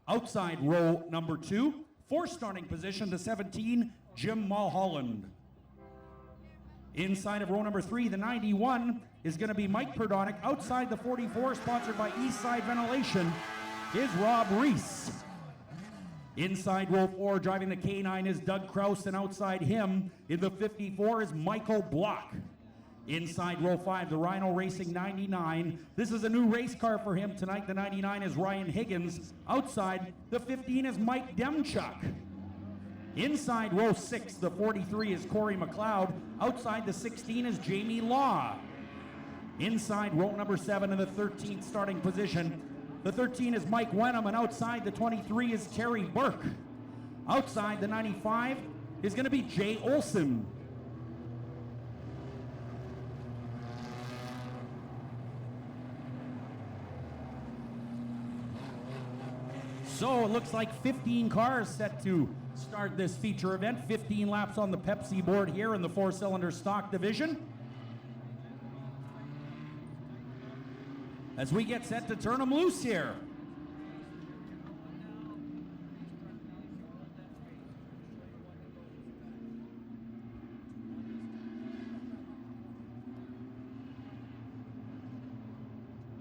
Outside row number 2, for starting position, the 17, Jim Mulholland. Inside of row number 3, the 91 is going to be Mike Perdonick. Outside the 44, sponsored by Eastside Ventilation, is Rob Reese. Inside row 4, driving the K9 is Doug Kraus, and outside him in the 54 is Michael Block. Inside row 5, the Rhino Racing 99. This is a new race car for him tonight. The 99 is Ryan Higgins. Outside, the 15 is Mike Demchuk. Inside row 6, the 43 is Corey McLeod. Outside, the 16 is Jamie Law. Inside row number 7 in the 13th starting position, the 13 is Mike Wenham, and outside the 23 is Terry Burke. Outside the 95 is going to be Jay Olson. So it looks like 15 cars set to start this feature event. 15 laps on the Pepsi board here in the 4-cylinder stock division. As we get set to turn them loose here.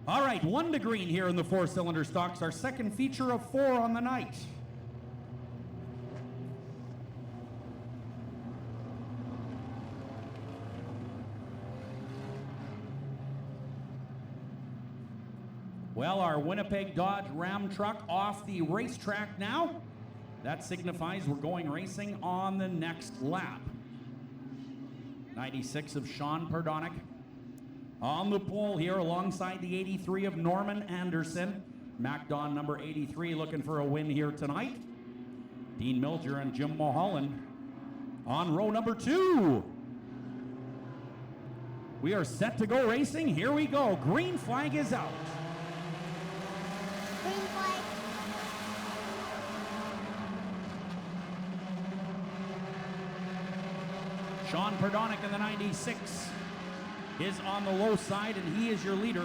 All right, 1 to green here in the 4-cylinder stocks, our second feature of 4 on the night. Well, our Winnipeg Dodge Ram truck off the racetrack now. That signifies we're going racing on the next lap. 96 of Sean Perdonick on the pole here alongside the 83 of Norman Anderson. MacDon number 83 looking for a win here tonight. Dean Milger and Jim Mulholland on row number 2. We are set to go racing. Here we go. Green flag is out. Green flag. Sean Perdonick in the 96 is on the low side, and he is your leader.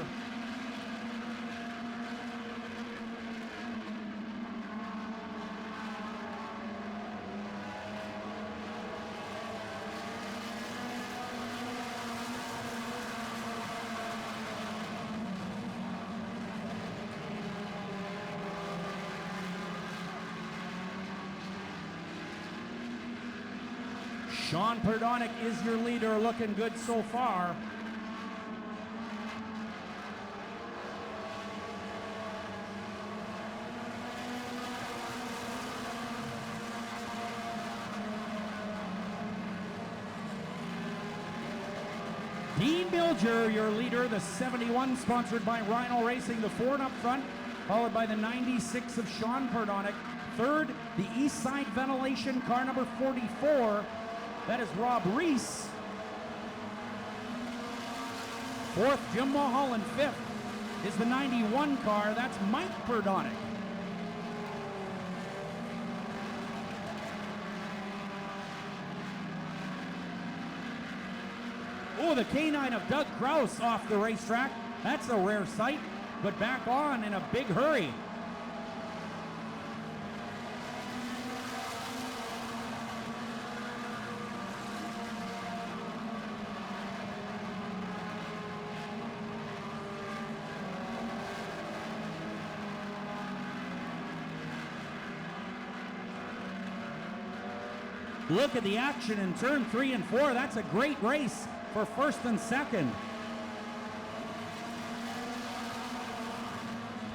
Sean Perdonick is your leader, looking good so far. Dean Milger, your leader, the 71, sponsored by Rhino Racing, the 4 up front, followed by the 96 of Sean Perdonick. Third, the Eastside Ventilation car number 44. That is Rob Reese. Fourth, Jim Mulholland. Fifth is the 91 car. That's Mike Perdonick. Oh, the K9 of Doug Kraus off the racetrack. That's a rare sight, but back on in a big hurry. Look at the action in turn 3 and 4. That's a great race for first and second.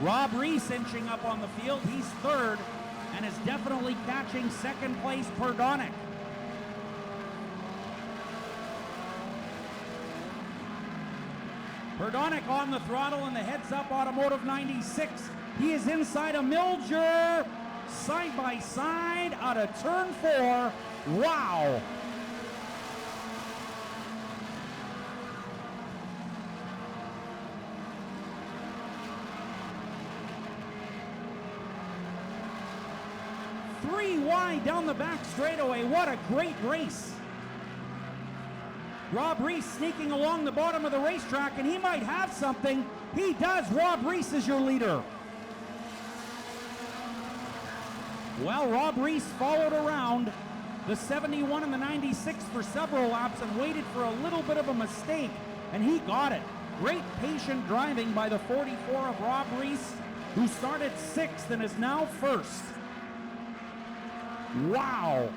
Rob Reese inching up on the field. He's third and is definitely catching second place Perdonick. Perdonick on the throttle in the heads-up Automotive 96. He is inside of Milger. Side by side out of turn 4. Wow. Three wide down the back straightaway. What a great race. Rob Reese sneaking along the bottom of the racetrack, and he might have something. He does. Rob Reese is your leader. Well, Rob Reese followed around the 71 and the 96 for several laps and waited for a little bit of a mistake, and he got it. Great patient driving by the 44 of Rob Reese, who started 6th and is now 1st. Wow.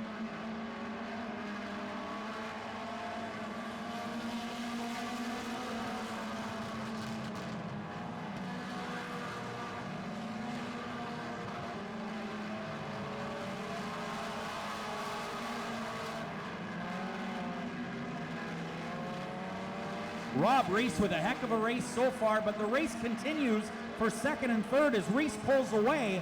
Rob Reese with a heck of a race so far, but the race continues for 2nd and 3rd as Reese pulls away.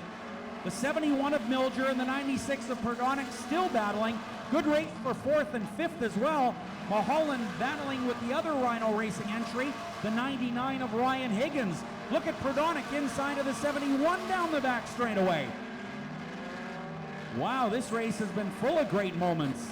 The 71 of Milger and the 96 of Perdonic still battling. Good race for 4th and 5th as well. Mulholland battling with the other Rhino Racing entry, the 99 of Ryan Higgins. Look at Perdonic inside of the 71 down the back straightaway. Wow, this race has been full of great moments.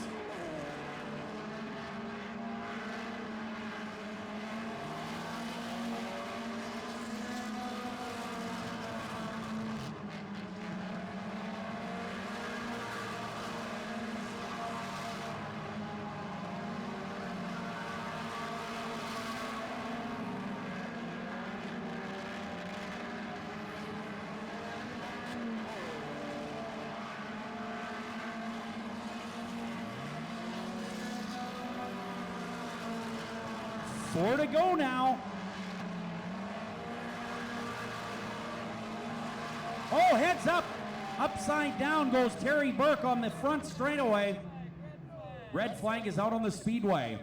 Four to go now. Oh, heads up. Upside down goes Terry Burke on the front straightaway. Red flag is out on the speedway.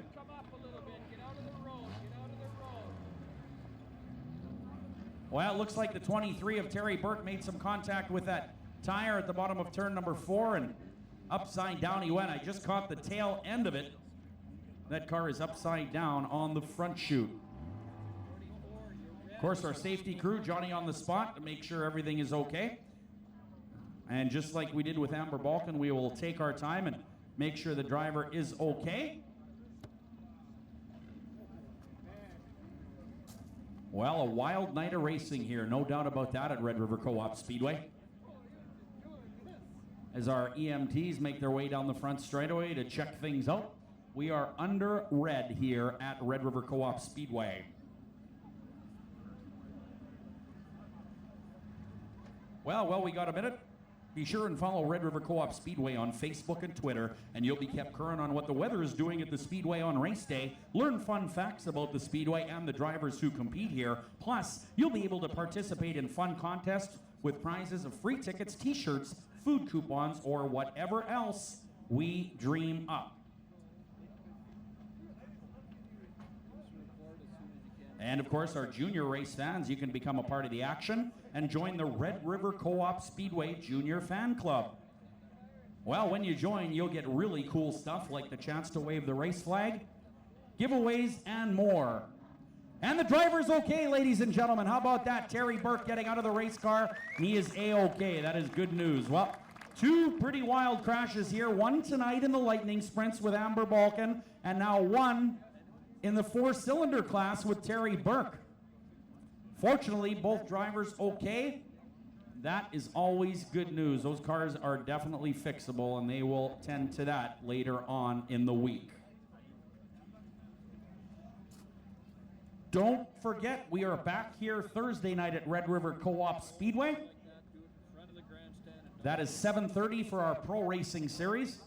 Well, it looks like the 23 of Terry Burke made some contact with that tire at the bottom of turn number 4, and upside down he went. I just caught the tail end of it. That car is upside down on the front chute. Of course, our safety crew, Johnny on the spot to make sure everything is okay. And just like we did with Amber Balkan, we will take our time and make sure the driver is okay. Well, a wild night of racing here, no doubt about that at Red River Co-op Speedway. As our EMTs make their way down the front straightaway to check things out. We are under red here at Red River Co-op Speedway. Well, we got a minute. Be sure and follow Red River Co-op Speedway on Facebook and Twitter, and you'll be kept current on what the weather is doing at the Speedway on race day. Learn fun facts about the Speedway and the drivers who compete here. Plus, you'll be able to participate in fun contests with prizes of free tickets, t-shirts, food coupons, or whatever else we dream up. And of course, our junior race fans, you can become a part of the action and join the Red River Co-op Speedway Junior Fan Club. Well, when you join, you'll get really cool stuff like the chance to wave the race flag, giveaways, and more. And the driver's okay, ladies and gentlemen. How about that? Terry Burke getting out of the race car. He is A-okay. That is good news. Well, two pretty wild crashes here. One tonight in the Lightning Sprints with Amber Balkan, and now one in the 4-cylinder class with Terry Burke. Fortunately, both drivers okay. That is always good news. Those cars are definitely fixable, and they will tend to that later on in the week. Don't forget, we are back here Thursday night at Red River Co-op Speedway. That is 7:30 for our Pro Racing Series.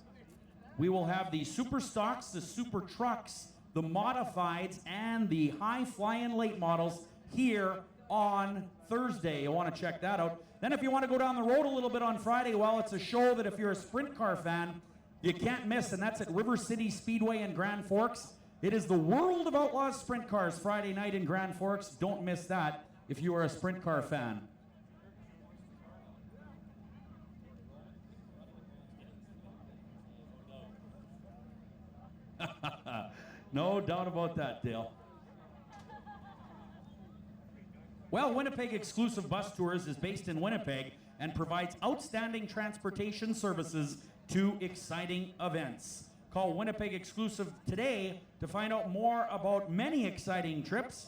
We will have the Super Stocks, the Super Trucks, the Modifieds, and the High Fly-In Late Models here on Thursday. You want to check that out. Then if you want to go down the road a little bit on Friday, well, it's a show that if you're a sprint car fan, you can't miss, and that's at River City Speedway in Grand Forks. It is the World of Outlaws Sprint Cars Friday night in Grand Forks. Don't miss that if you are a sprint car fan. No doubt about that, Dale. Well, Winnipeg Exclusive Bus Tours is based in Winnipeg and provides outstanding transportation services to exciting events. Call Winnipeg Exclusive today to find out more about many exciting trips,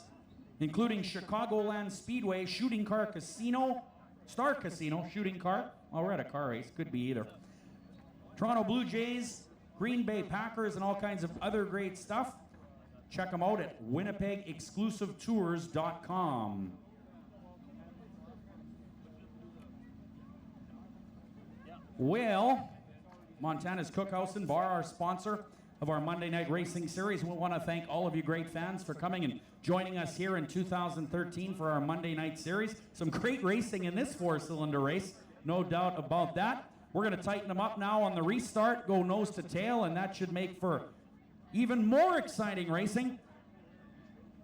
including Chicagoland Speedway, Shooting Car Casino, Star Casino, shooting car. Oh, we're at a car race. Could be either. Toronto Blue Jays, Green Bay Packers, and all kinds of other great stuff. Check them out at winnipegexclusivetours.com. Well, Montana's Cookhouse and Bar, our sponsor of our Monday Night Racing Series. We want to thank all of you great fans for coming and joining us here in 2013 for our Monday Night Series. Some great racing in this four-cylinder race, no doubt about that. We're going to tighten them up now on the restart, go nose to tail, and that should make for even more exciting racing.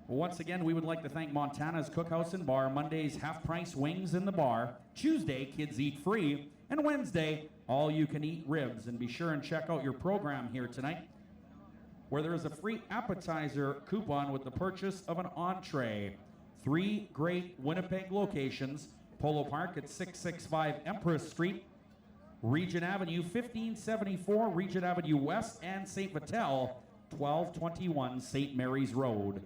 Once again, we would like to thank Montana's Cookhouse and Bar. Mondays, half-price wings in the bar. Tuesday, kids eat free. And Wednesday, all-you-can-eat ribs. And be sure and check out your program here tonight, where there is a free appetizer coupon with the purchase of an entree. 3 great Winnipeg locations: Polo Park at 665 Empress Street, Regent Avenue 1574, Regent Avenue West, and St. Vital 1221 St. Mary's Road.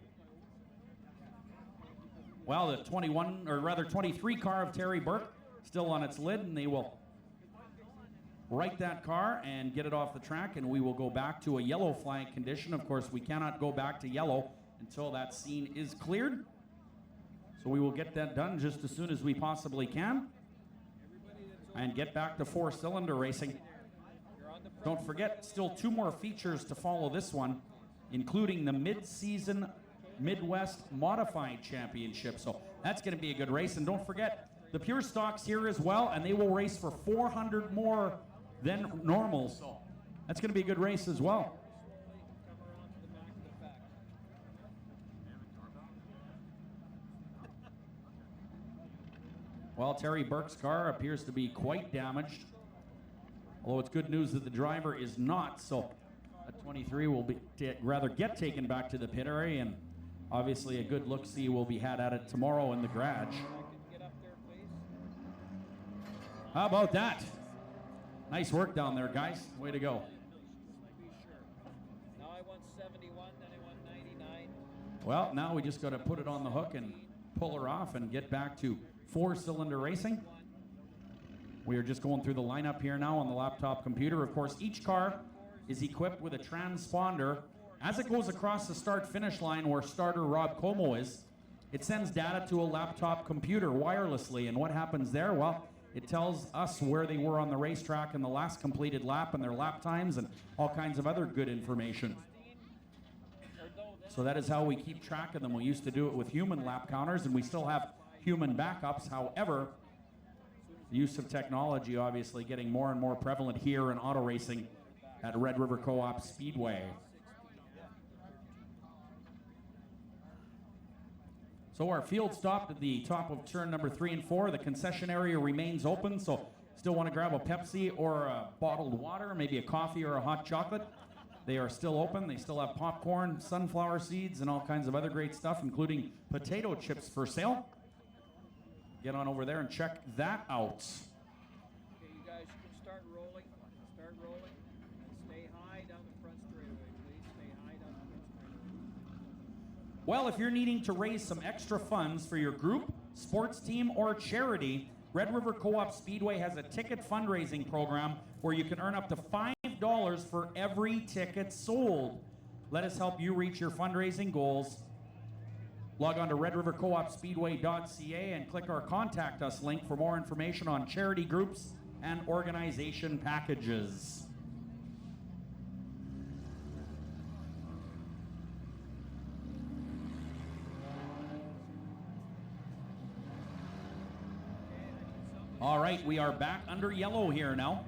Well, the 23 car of Terry Burke still on its lid, and they will right that car and get it off the track, and we will go back to a yellow flag condition. Of course, we cannot go back to yellow until that scene is cleared. So we will get that done just as soon as we possibly can and get back to four-cylinder racing. Don't forget, still 2 more features to follow this one, including the mid-season Midwest Modified Championship. So that's going to be a good race. And don't forget, the Pure Stock's here as well, and they will race for 400 more than normal. So that's going to be a good race as well. Well, Terry Burke's car appears to be quite damaged, although it's good news that the driver is not. So at 23 will be rather get taken back to the pit area, and obviously a good look-see will be had at it tomorrow in the garage. How about that? Nice work down there, guys. Way to go. Now I won 71, then I won 99. Well, now we just got to put it on the hook and pull her off and get back to four-cylinder racing. We are just going through the lineup here now on the laptop computer. Of course, each car is equipped with a transponder. As it goes across the start-finish line where starter Rob Como is, it sends data to a laptop computer wirelessly. And what happens there? Well, it tells us where they were on the racetrack in the last completed lap and their lap times and all kinds of other good information. So that is how we keep track of them. We used to do it with human lap counters, and we still have human backups. However, the use of technology obviously getting more and more prevalent here in auto racing at Red River Co-op Speedway. So our field stopped at the top of turn number 3 and 4. The concession area remains open, so still want to grab a Pepsi or a bottled water, maybe a coffee or a hot chocolate. They are still open. They still have popcorn, sunflower seeds, and all kinds of other great stuff, including potato chips for sale. Get on over there and check that out. Okay, you guys can start rolling. Start rolling. And stay high down the front straightaway, please. Stay high down the front straightaway. Well, if you're needing to raise some extra funds for your group, sports team, or charity, Red River Co-op Speedway has a ticket fundraising program where you can earn up to $5 for every ticket sold. Let us help you reach your fundraising goals. Log on to redrivercoopspeedway.ca and click our Contact Us link for more information on charity groups and organization packages. All right, we are back under yellow here now.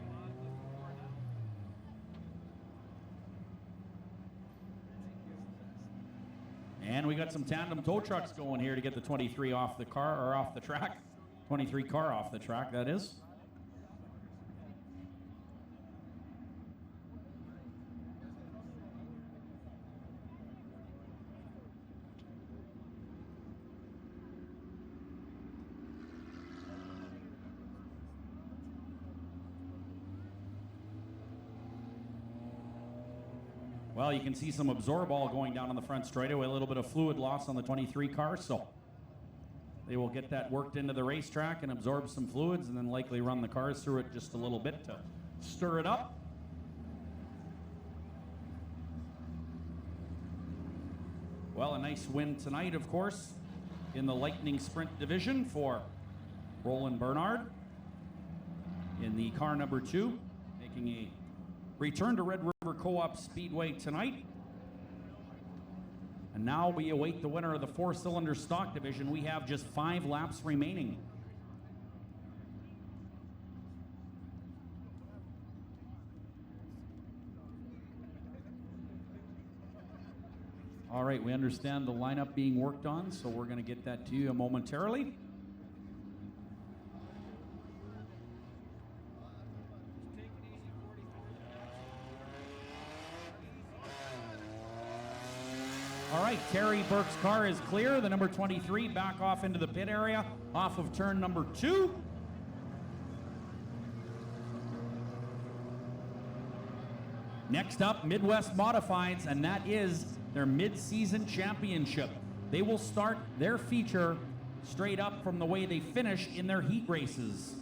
And we got some tandem tow trucks going here to get the 23 off the car, or off the track. 23 car off the track, that is. Well, you can see some absorball going down on the front straightaway, a little bit of fluid loss on the 23 car, so They will get that worked into the racetrack and absorb some fluids and then likely run the cars through it just a little bit to stir it up. Well, a nice win tonight, of course, in the Lightning Sprint division for Roland Bernard in the car number 2, making a return to Red River Co-op Speedway tonight. And now we await the winner of the 4-cylinder stock division. We have just 5 laps remaining. All right, we understand the lineup being worked on, so we're going to get that to you momentarily. All right, Terry Burke's car is clear. The number 23 back off into the pit area off of turn number 2. Next up, Midwest Modifieds, and that is their mid-season championship. They will start their feature straight up from the way they finished in their heat races.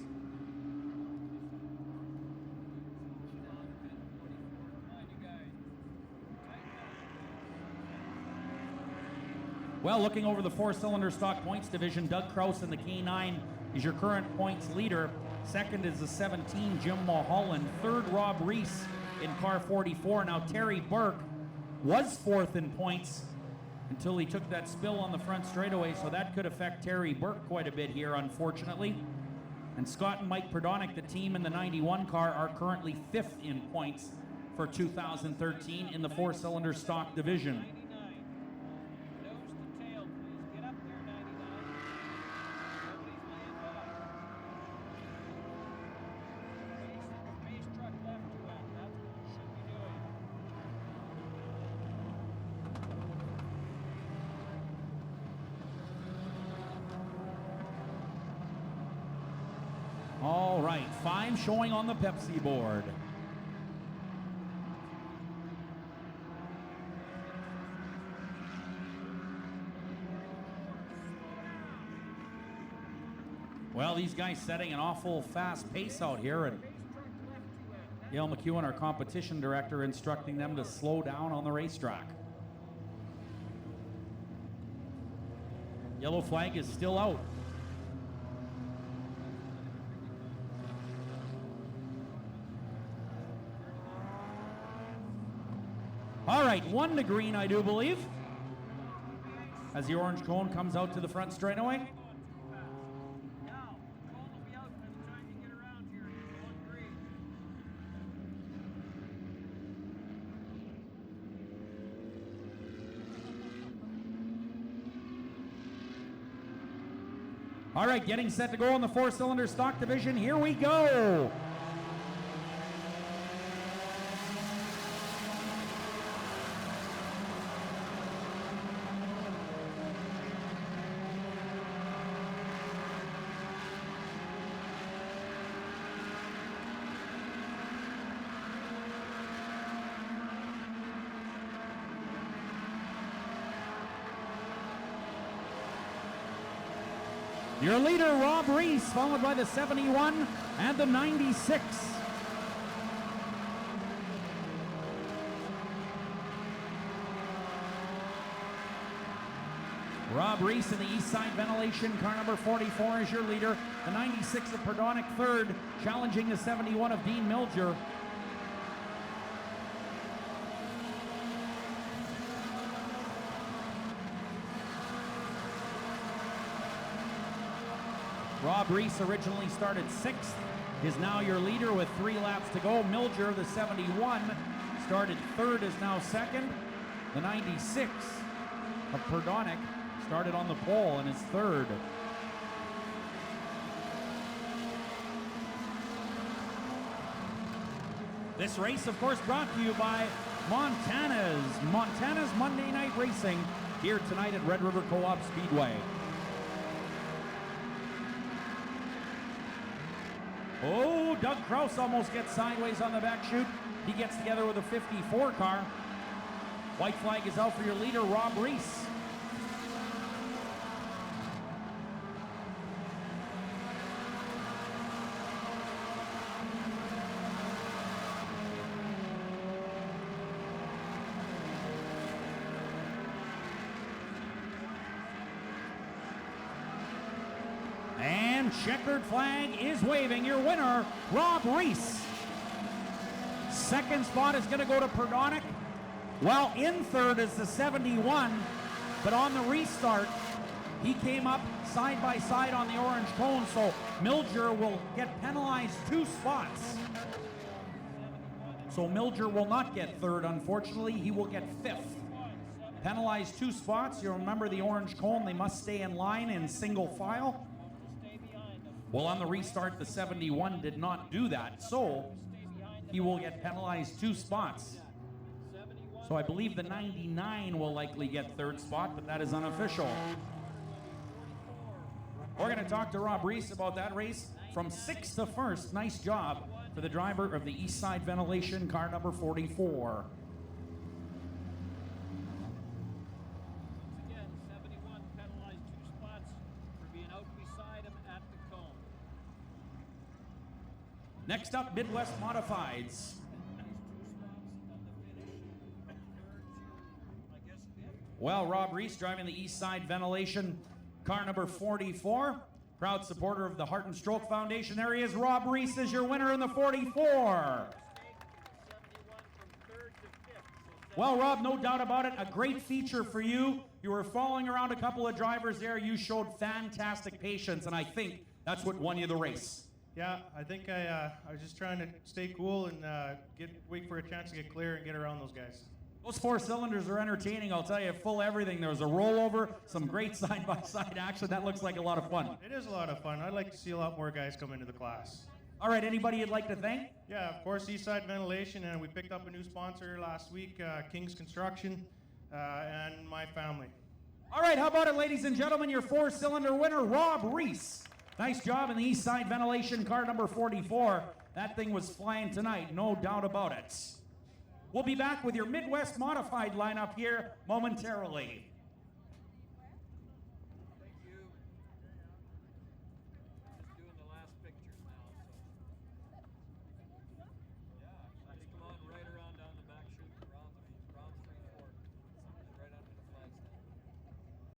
Well, looking over the 4-cylinder stock points division, Doug Kraus in the K9 is your current points leader. Second is the 17, Jim Mulholland. Third, Rob Reese in car 44. Now, Terry Burke was 4th in points until he took that spill on the front straightaway, so that could affect Terry Burke quite a bit here, unfortunately. And Scott and Mike Perdonic, the team in the 91 car, are currently 5th in points for 2013 in the 4-cylinder stock division. All right, 5 showing on the Pepsi board. Well, these guys setting an awful fast pace out here, and Dale McEwen, our competition director, instructing them to slow down on the racetrack. Yellow flag is still out. All right, 1 to green, I do believe, as the orange cone comes out to the front straightaway. All right, getting set to go in the 4-cylinder stock division. Here we go. Your leader, Rob Reese, followed by the 71 and the 96. Rob Reese in the east side ventilation, car number 44 is your leader. The 96 of Perdonic third, challenging the 71 of Dean Milger. Rob Reese originally started 6th, is now your leader with 3 laps to go. Milger, the 71, started 3rd, is now 2nd. The 96 of Perdonic started on the pole and is 3rd. This race, of course, brought to you by Montana's Monday Night Racing here tonight at Red River Co-op Speedway. Oh, Doug Kraus almost gets sideways on the back chute. He gets together with a 54 car. White flag is out for your leader, Rob Reese. checkered flag is waving. Your winner, Rob Reese. Second spot is going to go to Perdonic. While in third is the 71, but on the restart, he came up side by side on the orange cone, so Milger will get penalized 2 spots. So Milger will not get third, unfortunately. He will get 5th. Penalized 2 spots. You'll remember the orange cone, they must stay in line in single file. Well, on the restart, the 71 did not do that, so he will get penalized 2 spots. So I believe the 99 will likely get 3rd spot, but that is unofficial. We're going to talk to Rob Reese about that race from 6th to 1st. Nice job for the driver of the East Side Ventilation, car number 44. Once again, 71 penalized 2 spots for being out beside him at the cone. Next up, Midwest Modifieds. Well, Rob Reese driving the East Side Ventilation, car number 44. Proud supporter of the Heart and Stroke Foundation. There he is. Rob Reese is your winner in the 44. Well, Rob, no doubt about it. A great feature for you. You were following around a couple of drivers there. You showed fantastic patience, and I think that's what won you the race. Yeah, I think I was just trying to stay cool and wait for a chance to get clear and get around those guys. Those 4 cylinders are entertaining, I'll tell you, full everything. There was a rollover, some great side-by-side action. That looks like a lot of fun. It is a lot of fun. I'd like to see a lot more guys come into the class. All right, anybody you'd like to thank? Yeah, of course, Eastside Ventilation, and we picked up a new sponsor last week, King's Construction, and my family. All right, how about it, ladies and gentlemen, your 4-cylinder winner, Rob Reese. Nice job in the East Side Ventilation, car number 44. That thing was flying tonight, no doubt about it. We'll be back with your Midwest Modified lineup here momentarily.